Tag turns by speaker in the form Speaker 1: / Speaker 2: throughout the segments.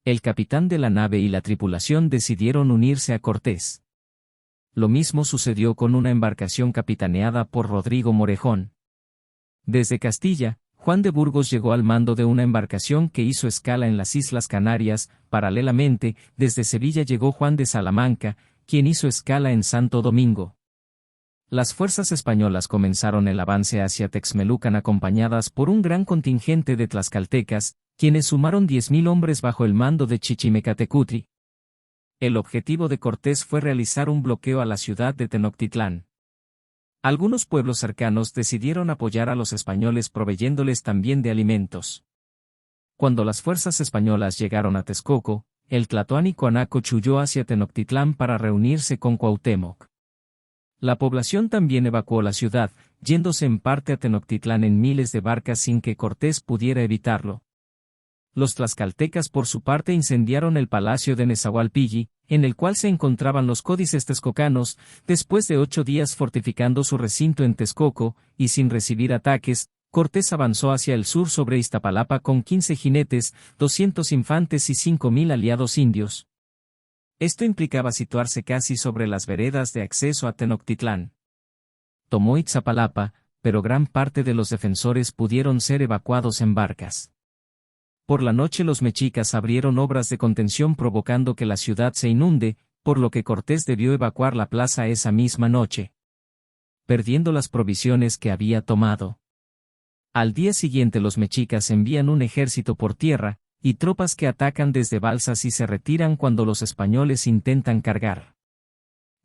Speaker 1: El capitán de la nave y la tripulación decidieron unirse a Cortés. Lo mismo sucedió con una embarcación capitaneada por Rodrigo Morejón. Desde Castilla, Juan de Burgos llegó al mando de una embarcación que hizo escala en las Islas Canarias. Paralelamente, desde Sevilla llegó Juan de Salamanca, quien hizo escala en Santo Domingo. Las fuerzas españolas comenzaron el avance hacia Texmelucan acompañadas por un gran contingente de tlaxcaltecas, quienes sumaron 10.000 hombres bajo el mando de Chichimecatecutli. El objetivo de Cortés fue realizar un bloqueo a la ciudad de Tenochtitlán. Algunos pueblos cercanos decidieron apoyar a los españoles proveyéndoles también de alimentos. Cuando las fuerzas españolas llegaron a Texcoco, el tlatoani Coanacoch huyó hacia Tenochtitlán para reunirse con Cuauhtémoc. La población también evacuó la ciudad, yéndose en parte a Tenochtitlán en miles de barcas sin que Cortés pudiera evitarlo. Los tlaxcaltecas por su parte incendiaron el palacio de Nezahualpilli, en el cual se encontraban los códices texcocanos, después de 8 días fortificando su recinto en Texcoco, y sin recibir ataques, Cortés avanzó hacia el sur sobre Iztapalapa con 15 jinetes, 200 infantes y 5.000 aliados indios. Esto implicaba situarse casi sobre las veredas de acceso a Tenochtitlán. Tomó Iztapalapa, pero gran parte de los defensores pudieron ser evacuados en barcas. Por la noche los mexicas abrieron obras de contención provocando que la ciudad se inunde, por lo que Cortés debió evacuar la plaza esa misma noche, perdiendo las provisiones que había tomado. Al día siguiente los mexicas envían un ejército por tierra, y tropas que atacan desde balsas y se retiran cuando los españoles intentan cargar.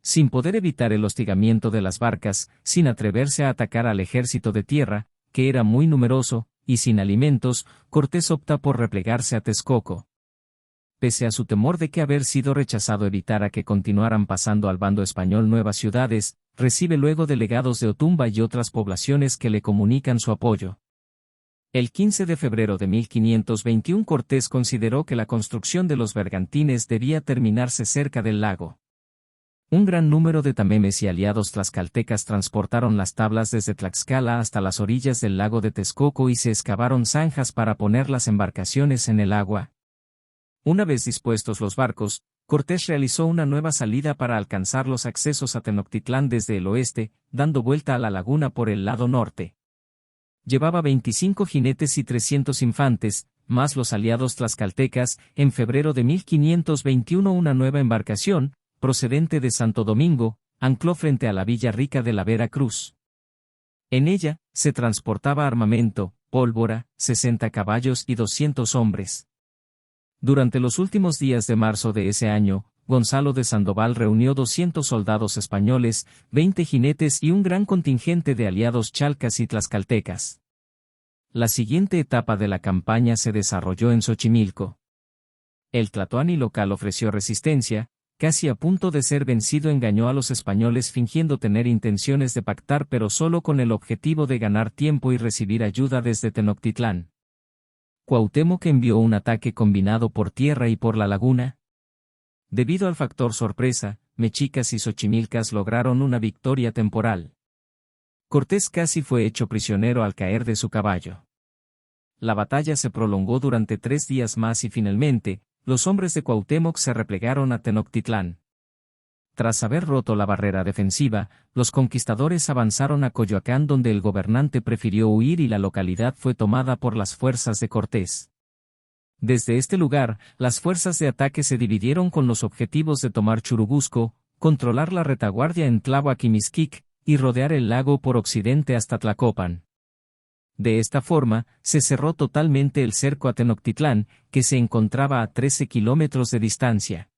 Speaker 1: Sin poder evitar el hostigamiento de las barcas, sin atreverse a atacar al ejército de tierra, que era muy numeroso, y sin alimentos, Cortés opta por replegarse a Texcoco. Pese a su temor de que haber sido rechazado evitara que continuaran pasando al bando español nuevas ciudades, recibe luego delegados de Otumba y otras poblaciones que le comunican su apoyo. El 15 de febrero de 1521 Cortés consideró que la construcción de los bergantines debía terminarse cerca del lago. Un gran número de tamemes y aliados tlaxcaltecas transportaron las tablas desde Tlaxcala hasta las orillas del lago de Texcoco y se excavaron zanjas para poner las embarcaciones en el agua. Una vez dispuestos los barcos, Cortés realizó una nueva salida para alcanzar los accesos a Tenochtitlán desde el oeste, dando vuelta a la laguna por el lado norte. Llevaba 25 jinetes y 300 infantes, más los aliados tlaxcaltecas. En febrero de 1521 una nueva embarcación, procedente de Santo Domingo, ancló frente a la villa rica de la Vera Cruz. En ella, se transportaba armamento, pólvora, 60 caballos y 200 hombres. Durante los últimos días de marzo de ese año, Gonzalo de Sandoval reunió 200 soldados españoles, 20 jinetes y un gran contingente de aliados chalcas y tlaxcaltecas. La siguiente etapa de la campaña se desarrolló en Xochimilco. El tlatoani local ofreció resistencia, casi a punto de ser vencido engañó a los españoles fingiendo tener intenciones de pactar pero solo con el objetivo de ganar tiempo y recibir ayuda desde Tenochtitlán. Cuauhtémoc envió un ataque combinado por tierra y por la laguna. Debido al factor sorpresa, mexicas y xochimilcas lograron una victoria temporal. Cortés casi fue hecho prisionero al caer de su caballo. La batalla se prolongó durante 3 días más y finalmente, los hombres de Cuauhtémoc se replegaron a Tenochtitlán. Tras haber roto la barrera defensiva, los conquistadores avanzaron a Coyoacán donde el gobernante prefirió huir y la localidad fue tomada por las fuerzas de Cortés. Desde este lugar, las fuerzas de ataque se dividieron con los objetivos de tomar Churubusco, controlar la retaguardia en Tláhuac y Mixquic, y rodear el lago por occidente hasta Tlacopan. De esta forma, se cerró totalmente el cerco a Tenochtitlán, que se encontraba a 13 kilómetros de distancia.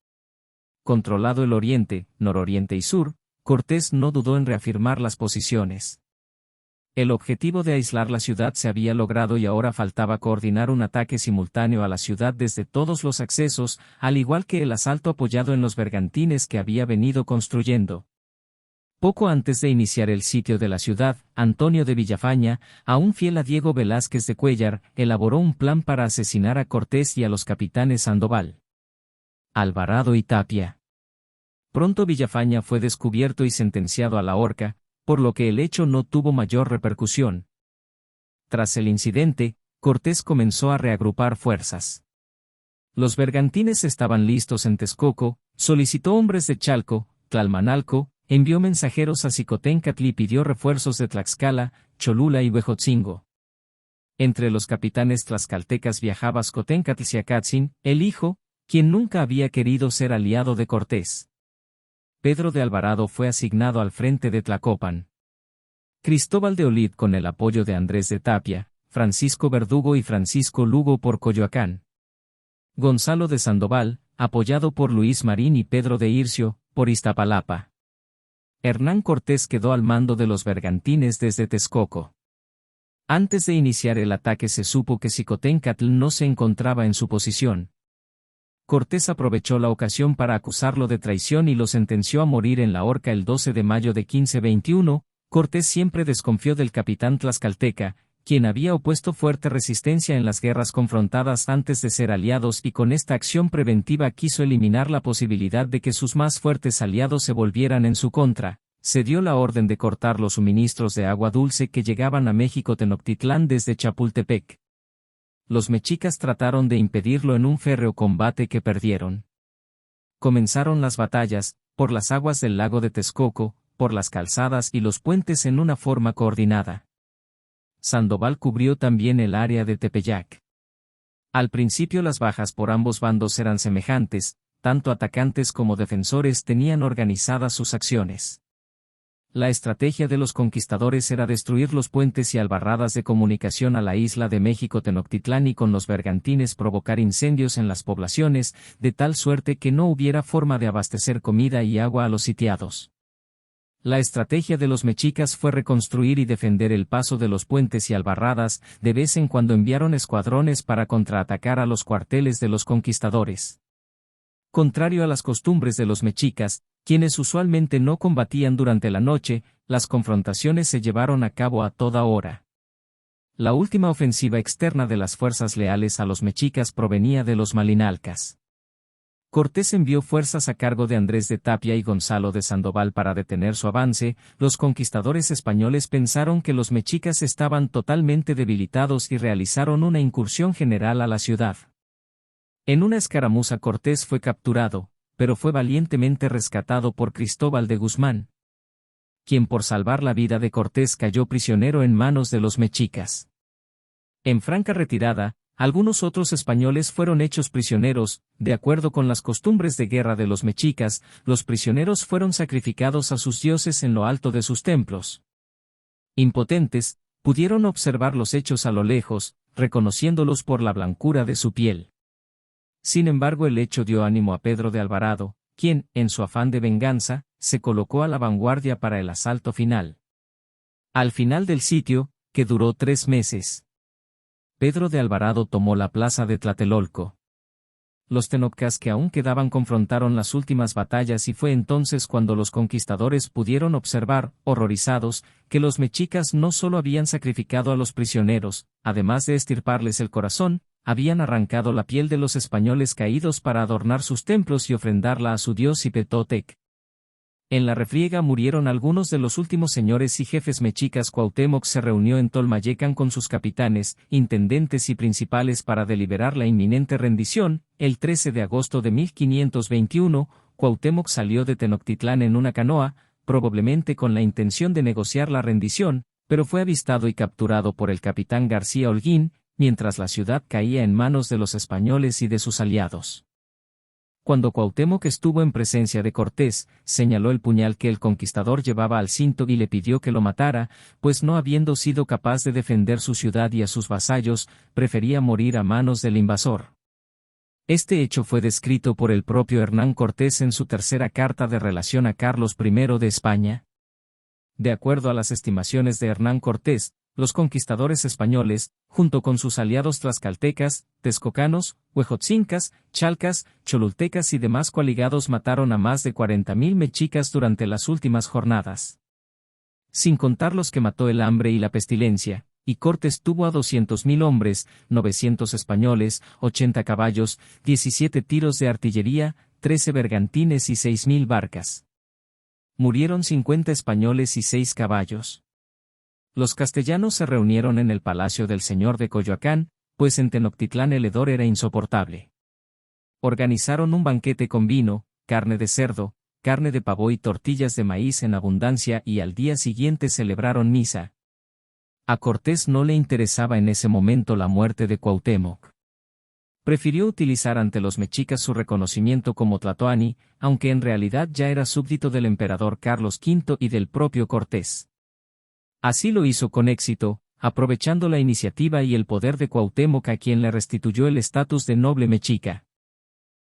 Speaker 1: Controlado el oriente, nororiente y sur, Cortés no dudó en reafirmar las posiciones. El objetivo de aislar la ciudad se había logrado y ahora faltaba coordinar un ataque simultáneo a la ciudad desde todos los accesos, al igual que el asalto apoyado en los bergantines que había venido construyendo. Poco antes de iniciar el sitio de la ciudad, Antonio de Villafaña, aún fiel a Diego Velázquez de Cuéllar, elaboró un plan para asesinar a Cortés y a los capitanes Sandoval, Alvarado y Tapia. Pronto Villafaña fue descubierto y sentenciado a la horca, por lo que el hecho no tuvo mayor repercusión. Tras el incidente, Cortés comenzó a reagrupar fuerzas. Los bergantines estaban listos en Texcoco, solicitó hombres de Chalco, Tlalmanalco, envió mensajeros a Xicoténcatl y pidió refuerzos de Tlaxcala, Cholula y Huejotzingo. Entre los capitanes tlaxcaltecas viajaba Xcoténcatl Xiacatzin, el hijo, quien nunca había querido ser aliado de Cortés. Pedro de Alvarado fue asignado al frente de Tlacopan. Cristóbal de Olid con el apoyo de Andrés de Tapia, Francisco Verdugo y Francisco Lugo por Coyoacán. Gonzalo de Sandoval, apoyado por Luis Marín y Pedro de Ircio, por Iztapalapa. Hernán Cortés quedó al mando de los bergantines desde Texcoco. Antes de iniciar el ataque se supo que Xicoténcatl no se encontraba en su posición. Cortés aprovechó la ocasión para acusarlo de traición y lo sentenció a morir en la horca el 12 de mayo de 1521. Cortés siempre desconfió del capitán tlaxcalteca, quien había opuesto fuerte resistencia en las guerras confrontadas antes de ser aliados, y con esta acción preventiva quiso eliminar la posibilidad de que sus más fuertes aliados se volvieran en su contra. Se dio la orden de cortar los suministros de agua dulce que llegaban a México Tenochtitlán desde Chapultepec. Los mexicas trataron de impedirlo en un férreo combate que perdieron. Comenzaron las batallas, por las aguas del lago de Texcoco, por las calzadas y los puentes en una forma coordinada. Sandoval cubrió también el área de Tepeyac. Al principio las bajas por ambos bandos eran semejantes, tanto atacantes como defensores tenían organizadas sus acciones. La estrategia de los conquistadores era destruir los puentes y albarradas de comunicación a la isla de México Tenochtitlán y con los bergantines provocar incendios en las poblaciones, de tal suerte que no hubiera forma de abastecer comida y agua a los sitiados. La estrategia de los mexicas fue reconstruir y defender el paso de los puentes y albarradas, de vez en cuando enviaron escuadrones para contraatacar a los cuarteles de los conquistadores. Contrario a las costumbres de los mexicas, quienes usualmente no combatían durante la noche, las confrontaciones se llevaron a cabo a toda hora. La última ofensiva externa de las fuerzas leales a los mexicas provenía de los malinalcas. Cortés envió fuerzas a cargo de Andrés de Tapia y Gonzalo de Sandoval para detener su avance. Los conquistadores españoles pensaron que los mexicas estaban totalmente debilitados y realizaron una incursión general a la ciudad. En una escaramuza Cortés fue capturado, pero fue valientemente rescatado por Cristóbal de Guzmán, quien por salvar la vida de Cortés cayó prisionero en manos de los mexicas. En franca retirada, algunos otros españoles fueron hechos prisioneros. De acuerdo con las costumbres de guerra de los mexicas, los prisioneros fueron sacrificados a sus dioses en lo alto de sus templos. Impotentes, pudieron observar los hechos a lo lejos, reconociéndolos por la blancura de su piel. Sin embargo, el hecho dio ánimo a Pedro de Alvarado, quien, en su afán de venganza, se colocó a la vanguardia para el asalto final. Al final del sitio, que duró 3 meses, Pedro de Alvarado tomó la plaza de Tlatelolco. Los tenoccas que aún quedaban confrontaron las últimas batallas y fue entonces cuando los conquistadores pudieron observar, horrorizados, que los mexicas no solo habían sacrificado a los prisioneros, además de extirparles el corazón, habían arrancado la piel de los españoles caídos para adornar sus templos y ofrendarla a su dios Ipetotec. En la refriega murieron algunos de los últimos señores y jefes mexicas. Cuauhtémoc se reunió en Tolmayecan con sus capitanes, intendentes y principales para deliberar la inminente rendición. El 13 de agosto de 1521, Cuauhtémoc salió de Tenochtitlán en una canoa, probablemente con la intención de negociar la rendición, pero fue avistado y capturado por el capitán García Holguín, mientras la ciudad caía en manos de los españoles y de sus aliados. Cuando Cuauhtémoc estuvo en presencia de Cortés, señaló el puñal que el conquistador llevaba al cinto y le pidió que lo matara, pues no habiendo sido capaz de defender su ciudad y a sus vasallos, prefería morir a manos del invasor. Este hecho fue descrito por el propio Hernán Cortés en su tercera carta de relación a Carlos I de España. De acuerdo a las estimaciones de Hernán Cortés, los conquistadores españoles, junto con sus aliados tlaxcaltecas, texcocanos, huejotzincas, chalcas, cholultecas y demás coaligados mataron a más de 40,000 mexicas durante las últimas jornadas. Sin contar los que mató el hambre y la pestilencia, y Cortés tuvo a 200,000 hombres, 900 españoles, 80 caballos, 17 tiros de artillería, 13 bergantines y 6,000 barcas. Murieron 50 españoles y 6 caballos. Los castellanos se reunieron en el palacio del señor de Coyoacán, pues en Tenochtitlán el hedor era insoportable. Organizaron un banquete con vino, carne de cerdo, carne de pavo y tortillas de maíz en abundancia y al día siguiente celebraron misa. A Cortés no le interesaba en ese momento la muerte de Cuauhtémoc. Prefirió utilizar ante los mexicas su reconocimiento como tlatoani, aunque en realidad ya era súbdito del emperador Carlos V y del propio Cortés. Así lo hizo con éxito, aprovechando la iniciativa y el poder de Cuauhtémoc, a quien le restituyó el estatus de noble mexica.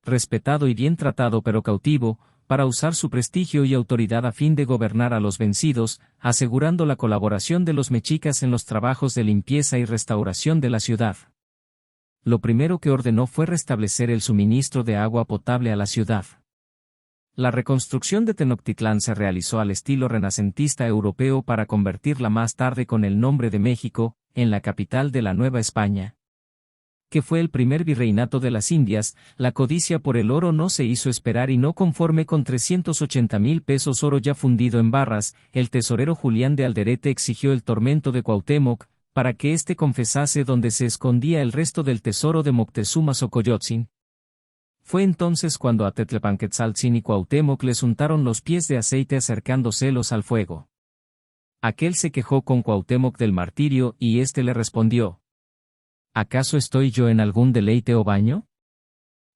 Speaker 1: Respetado y bien tratado pero cautivo, para usar su prestigio y autoridad a fin de gobernar a los vencidos, asegurando la colaboración de los mexicas en los trabajos de limpieza y restauración de la ciudad. Lo primero que ordenó fue restablecer el suministro de agua potable a la ciudad. La reconstrucción de Tenochtitlán se realizó al estilo renacentista europeo para convertirla más tarde con el nombre de México, en la capital de la Nueva España. Que fue el primer virreinato de las Indias, la codicia por el oro no se hizo esperar y no conforme con 380,000 pesos oro ya fundido en barras, el tesorero Julián de Alderete exigió el tormento de Cuauhtémoc, para que éste confesase dónde se escondía el resto del tesoro de Moctezuma Xocoyotzin. Fue entonces cuando a Tetlepanquetzaltzin y Cuauhtémoc les untaron los pies de aceite acercándoselos al fuego. Aquel se quejó con Cuauhtémoc del martirio y éste le respondió: ¿acaso estoy yo en algún deleite o baño?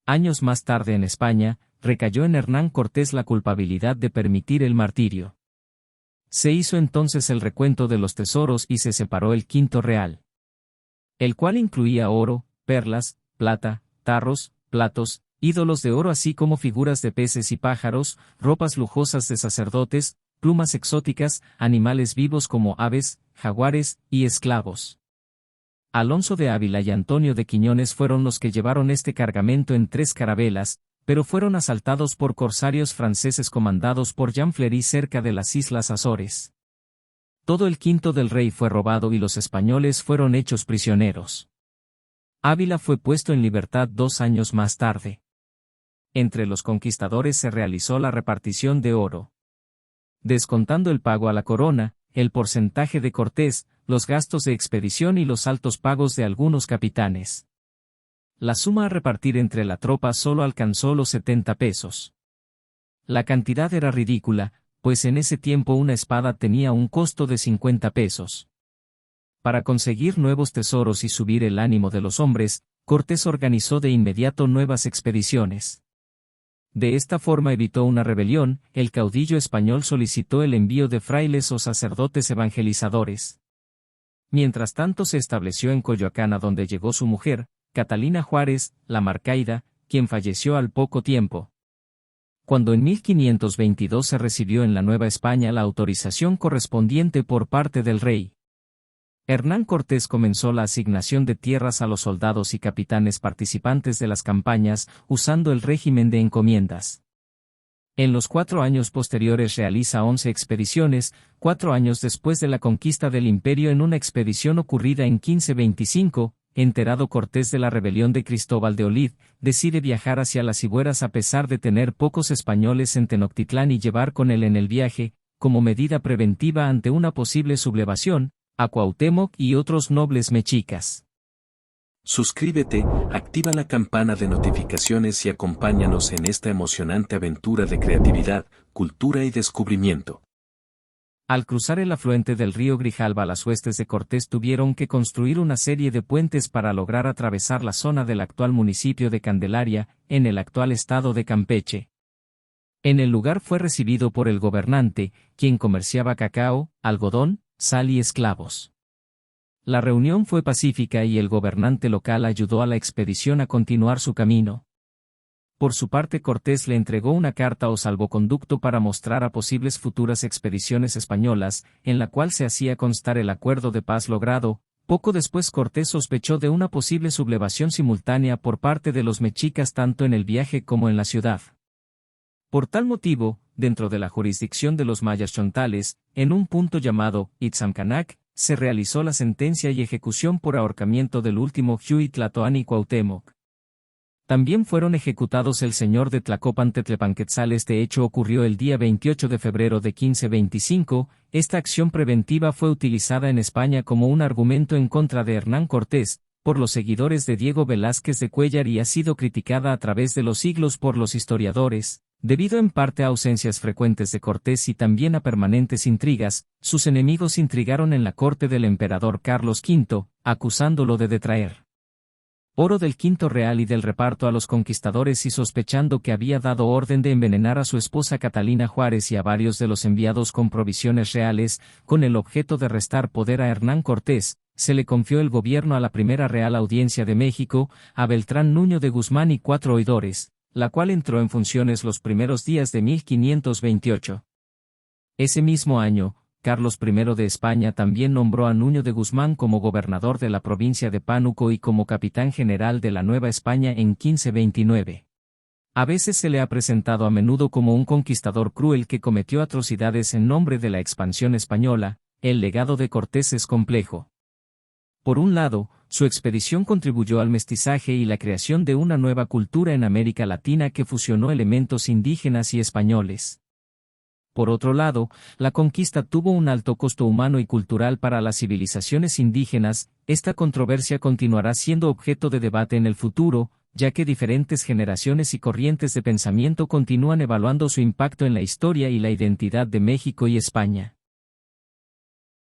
Speaker 1: Años más tarde en España, recayó en Hernán Cortés la culpabilidad de permitir el martirio. Se hizo entonces el recuento de los tesoros y se separó el quinto real, el cual incluía oro, perlas, plata, tarros, platos, ídolos de oro así como figuras de peces y pájaros, ropas lujosas de sacerdotes, plumas exóticas, animales vivos como aves, jaguares y esclavos. Alonso de Ávila y Antonio de Quiñones fueron los que llevaron este cargamento en 3 carabelas, pero fueron asaltados por corsarios franceses comandados por Jean Fleury cerca de las Islas Azores. Todo el quinto del rey fue robado y los españoles fueron hechos prisioneros. Ávila fue puesto en libertad 2 años más tarde. Entre los conquistadores se realizó la repartición de oro. Descontando el pago a la corona, el porcentaje de Cortés, los gastos de expedición y los altos pagos de algunos capitanes. La suma a repartir entre la tropa solo alcanzó los 70 pesos. La cantidad era ridícula, pues en ese tiempo una espada tenía un costo de 50 pesos. Para conseguir nuevos tesoros y subir el ánimo de los hombres, Cortés organizó de inmediato nuevas expediciones. De esta forma evitó una rebelión, el caudillo español solicitó el envío de frailes o sacerdotes evangelizadores. Mientras tanto se estableció en Coyoacán, a donde llegó su mujer, Catalina Juárez, la Marcaida, quien falleció al poco tiempo. Cuando en 1522 se recibió en la Nueva España la autorización correspondiente por parte del rey, Hernán Cortés comenzó la asignación de tierras a los soldados y capitanes participantes de las campañas, usando el régimen de encomiendas. En los 4 años posteriores realiza 11 expediciones, 4 años después de la conquista del imperio. En una expedición ocurrida en 1525, enterado Cortés de la rebelión de Cristóbal de Olid, decide viajar hacia las Cibueras a pesar de tener pocos españoles en Tenochtitlán y llevar con él en el viaje, como medida preventiva ante una posible sublevación, a Cuauhtémoc y otros nobles mexicas.
Speaker 2: Suscríbete, activa la campana de notificaciones y acompáñanos en esta emocionante aventura de creatividad, cultura y descubrimiento.
Speaker 1: Al cruzar el afluente del río Grijalva, las huestes de Cortés tuvieron que construir una serie de puentes para lograr atravesar la zona del actual municipio de Candelaria, en el actual estado de Campeche. En el lugar fue recibido por el gobernante, quien comerciaba cacao, algodón, sal y esclavos. La reunión fue pacífica y el gobernante local ayudó a la expedición a continuar su camino. Por su parte, Cortés le entregó una carta o salvoconducto para mostrar a posibles futuras expediciones españolas, en la cual se hacía constar el acuerdo de paz logrado. Poco después Cortés sospechó de una posible sublevación simultánea por parte de los mexicas tanto en el viaje como en la ciudad. Por tal motivo, dentro de la jurisdicción de los mayas chontales, en un punto llamado Itzamcanac, se realizó la sentencia y ejecución por ahorcamiento del último Xiuhí Tlatoani Cuauhtémoc. También fueron ejecutados el señor de Tlacopan Tetlepanquetzal. Este hecho ocurrió el día 28 de febrero de 1525. Esta acción preventiva fue utilizada en España como un argumento en contra de Hernán Cortés, por los seguidores de Diego Velázquez de Cuéllar y ha sido criticada a través de los siglos por los historiadores, debido en parte a ausencias frecuentes de Cortés y también a permanentes intrigas. Sus enemigos intrigaron en la corte del emperador Carlos V, acusándolo de detraer oro del quinto real y del reparto a los conquistadores y sospechando que había dado orden de envenenar a su esposa Catalina Juárez y a varios de los enviados con provisiones reales, con el objeto de restar poder a Hernán Cortés. Se le confió el gobierno a la primera Real Audiencia de México, a Beltrán Nuño de Guzmán y 4 oidores, la cual entró en funciones los primeros días de 1528. Ese mismo año, Carlos I de España también nombró a Nuño de Guzmán como gobernador de la provincia de Pánuco y como capitán general de la Nueva España en 1529. A veces se le ha presentado a menudo como un conquistador cruel que cometió atrocidades en nombre de la expansión española. El legado de Cortés es complejo. Por un lado, su expedición contribuyó al mestizaje y la creación de una nueva cultura en América Latina que fusionó elementos indígenas y españoles. Por otro lado, la conquista tuvo un alto costo humano y cultural para las civilizaciones indígenas. Esta controversia continuará siendo objeto de debate en el futuro, ya que diferentes generaciones y corrientes de pensamiento continúan evaluando su impacto en la historia y la identidad de México y España.